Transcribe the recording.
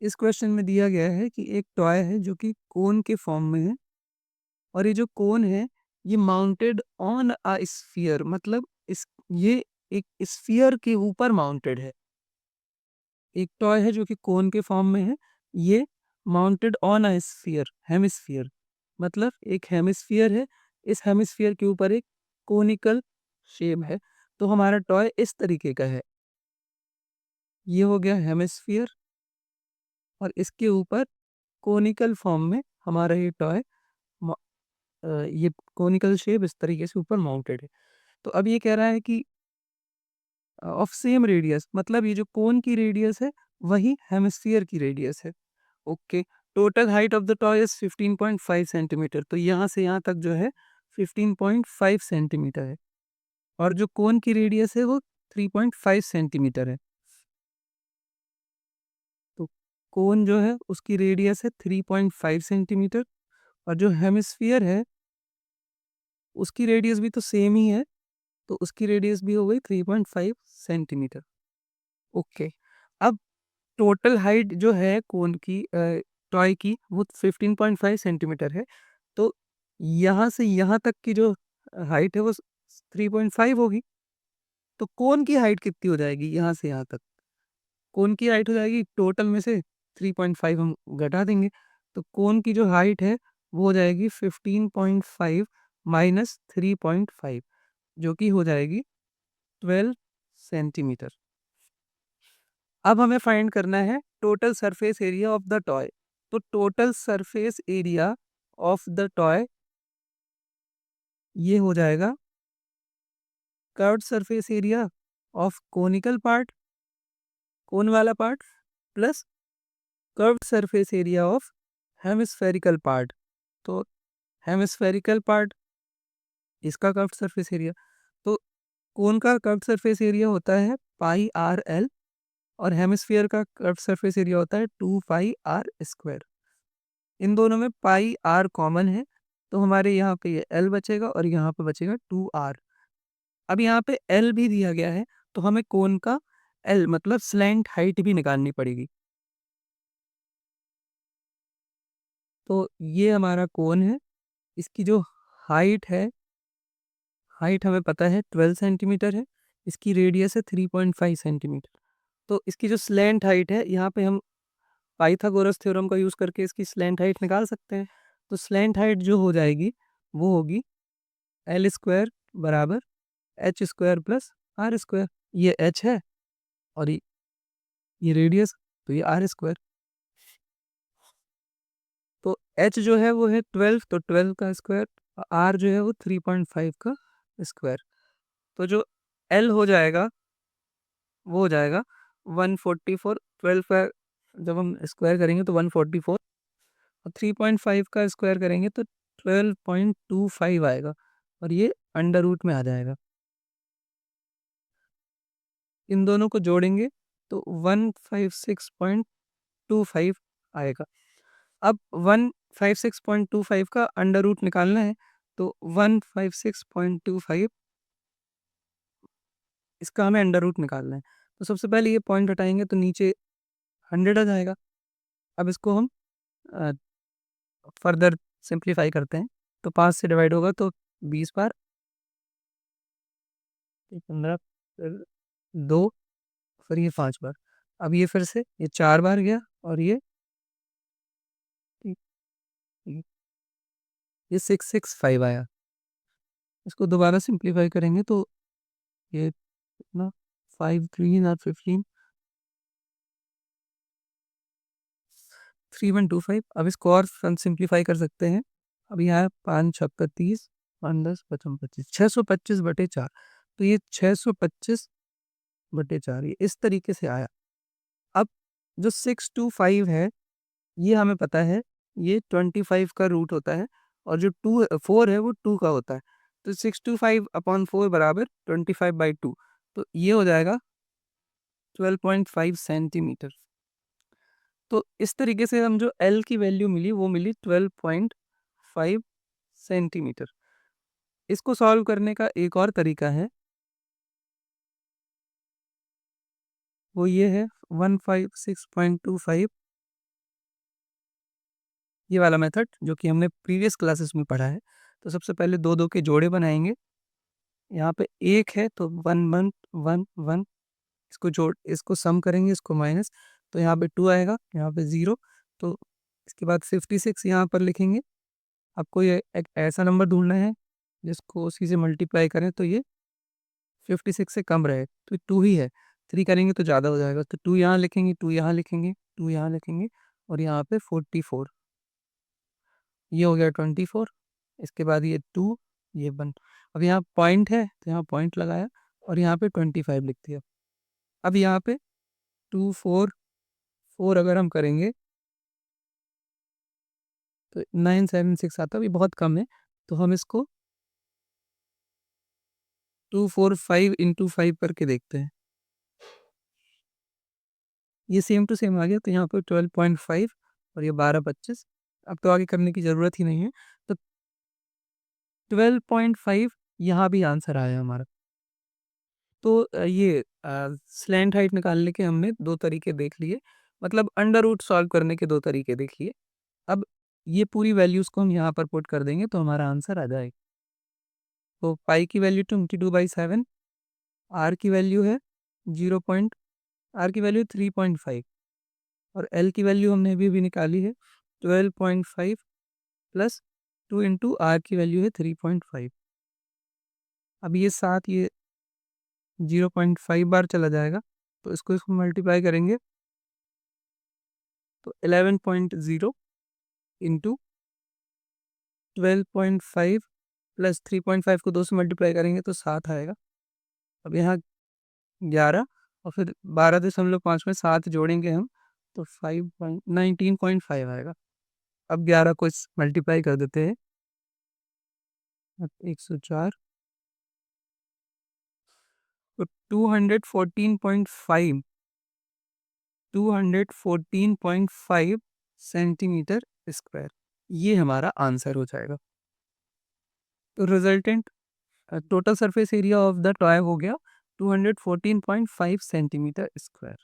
इस क्वेश्चन में दिया गया है कि एक टॉय है जो कि कोन के फॉर्म में है और ये जो कोन है ये माउंटेड ऑन अ स्फीयर, मतलब इस ये एक स्फीयर के ऊपर माउंटेड है। एक टॉय है जो कि कोन के फॉर्म में है, ये mounted on a sphere, hemisphere, मतलब एक हेमिस्फीयर है, इस हेमिस्फीयर के ऊपर एक कोनिकल शेप है। तो हमारा टॉय इस तरीके का है, ये हो गया हेमिस्फीयर और इसके ऊपर कोनिकल फॉर्म में हमारा ये टॉय, ये कोनिकल शेप इस तरीके से ऊपर माउंटेड है। तो अब ये कह रहा है कि ऑफ सेम रेडियस, मतलब ये जो कोन की रेडियस है वही हेमिस्फीयर की रेडियस है। Okay, total height of the toy is 15.5 centimetre. तो यहाँ से यहाँ तक जो है 15.5 सेंटीमीटर है और जो कोन की रेडियस है वो 3.5 सेंटीमीटर है। तो कोन जो है उसकी रेडियस है 3.5 सेंटीमीटर और जो हेमिस्फीयर है उसकी रेडियस भी तो सेम ही है, तो उसकी रेडियस भी हो गई 3.5 सेंटीमीटर। ओके, अब टोटल हाइट जो है कोन की, टॉय की, वो 15.5 सेंटीमीटर है। तो यहाँ से यहाँ तक की जो हाइट है वो 3.5 होगी। तो कोन की हाइट कितनी हो जाएगी यहाँ से यहाँ तक? कोन की हाइट हो जाएगी टोटल में से 3.5 हम घटा देंगे, तो कोन की जो हाइट है वो हो जाएगी 15.5 माइनस 3.5, जो कि हो जाएगी 12 सेंटीमीटर। अब हमें फाइंड करना है total surface area of the toy. तो total surface area of the toy ये हो जाएगा curved surface area of conical part, cone वाला part, plus curved surface area of hemispherical part. तो हेमिस्फेरिकल पार्ट, इसका कर्व्ड सरफेस एरिया, तो cone का curved surface area होता है पाई आर एल और हेमिस्फीयर का कर्व्ड सरफेस एरिया होता है 2 पाई आर स्क्वायर। इन दोनों में पाई आर कॉमन है, तो हमारे यहाँ पे ये एल बचेगा और यहाँ पे बचेगा 2 आर। अब यहाँ पे एल भी दिया गया है, तो हमें कोन का एल मतलब स्लैंट हाइट भी निकालनी पड़ेगी। तो ये हमारा कोन है, इसकी जो हाइट है, हाइट हमें पता है 12 सेंटीमीटर है, इसकी रेडियस है 3.5 सेंटीमीटर। तो इसकी जो स्लैंट हाइट है, यहाँ पे हम पाइथागोरस थ्योरम का यूज़ करके इसकी स्लैंट हाइट निकाल सकते हैं। तो स्लैंट हाइट जो हो जाएगी वो होगी एल स्क्वायर बराबर H square plus R square. ये एच है और ये रेडियस, तो ये आर स्क्वायर। तो एच जो है वो है 12, तो 12 का स्क्वायर, आर जो है वो 3.5 का स्क्वायर। तो जो एल हो जाएगा वो हो जाएगा 144। 12 का जब हम स्क्वायर करेंगे तो 144 और 3.5 का स्क्वायर करेंगे तो 12.25 आएगा और ये अंडर रूट में आ जाएगा। इन दोनों को जोड़ेंगे तो 156.25 आएगा। अब 156.25 का अंडर रूट निकालना है, तो 156.25 इसका हमें अंडर रूट निकालना है। तो सबसे पहले ये पॉइंट हटाएंगे तो नीचे 100 आ जाएगा। अब इसको हम फर्दर सिंप्लीफाई करते हैं, तो 5 से डिवाइड होगा तो 20 बार, 15, फिर 2, फिर ये 5 बार। अब ये फिर से ये 4 बार गया और ये 665 आया। इसको दोबारा सिंप्लीफाई करेंगे तो ये कितना, 5 3 और 15, 3125। अब इसको और सिंप्लीफाई कर सकते हैं। अब यहाँ 5 छक्का 30, 5 10 55 25, 625/4। तो ये 625/4 ये इस तरीके से आया। अब जो 625 है ये हमें पता है ये 25 का रूट होता है और जो 4 है वो 2 का होता है। तो 625/4 बराबर 25/2, तो ये हो जाएगा 12.5 सेंटीमीटर। तो इस तरीके से हम जो एल की वैल्यू मिली वो मिली 12.5 सेंटीमीटर। इसको सॉल्व करने का एक और तरीका है, वो ये है 156.25 ये वाला मेथड जो कि हमने प्रीवियस क्लासेस में पढ़ा है। तो सबसे पहले 2-2 के जोड़े बनाएँगे। यहाँ पे 1 है तो 1 1 1 1, इसको सम करेंगे, इसको माइनस, तो यहाँ पे 2 आएगा, यहाँ पे 0, तो इसके बाद 56 यहाँ पर लिखेंगे। आपको ये एक ऐसा नंबर ढूँढना है जिसको उसी से मल्टीप्लाई करें तो ये 56 से कम रहे, तो 2 ही है। 3 करेंगे तो ज़्यादा हो जाएगा, तो 2 यहाँ लिखेंगे, 2 यहाँ लिखेंगे, 2 यहाँ लिखेंगे और यहाँ पे 44, ये हो गया 24। इसके बाद ये 2, ये 1। अब यहाँ पॉइंट है तो यहाँ पॉइंट लगाया और यहाँ पे 25 लिख दिया। अब यहाँ पे 2 4 4 अगर हम करेंगे तो 976 आता है, ये बहुत कम है, तो हम इसको 245 इंटू 5 करके देखते हैं। ये सेम टू सेम आ गया, तो यहाँ पे 12.5 और ये 12 25। अब तो आगे करने की ज़रूरत ही नहीं है, तो 12.5 यहाँ भी आंसर आया हमारा। तो ये स्लैंट हाइट निकालने के हमने 2 तरीके देख लिए, मतलब अंडर रूट सॉल्व करने के 2 तरीके देख लिए। अब ये पूरी वैल्यूज़ को हम यहाँ पर पुट कर देंगे तो हमारा आंसर आ जाएगा। तो पाई की वैल्यू 22/7, आर की वैल्यू है 0 पॉइंट आर की वैल्यू 3.5 और एल की वैल्यू हमने अभी निकाली है 12.5 प्लस 2 इंटू आर की वैल्यू है 3.5। अब ये साथ ये 0.5 बार चला जाएगा, तो इसको मल्टीप्लाई करेंगे तो 11.0 इंटू 12.5 प्लस 3.5 को 2 से मल्टीप्लाई करेंगे तो 7 आएगा। अब यहाँ 11 और फिर 12.5 में 7 जोड़ेंगे हम तो 19.5 आएगा। अब 11 को इस मल्टीप्लाई कर देते हैं, अब 104 तो 214.5 सेंटीमीटर स्क्वायर, ये हमारा आंसर हो जाएगा। तो resultant total surface area of the toy हो गया 214.5 सेंटीमीटर स्क्वायर।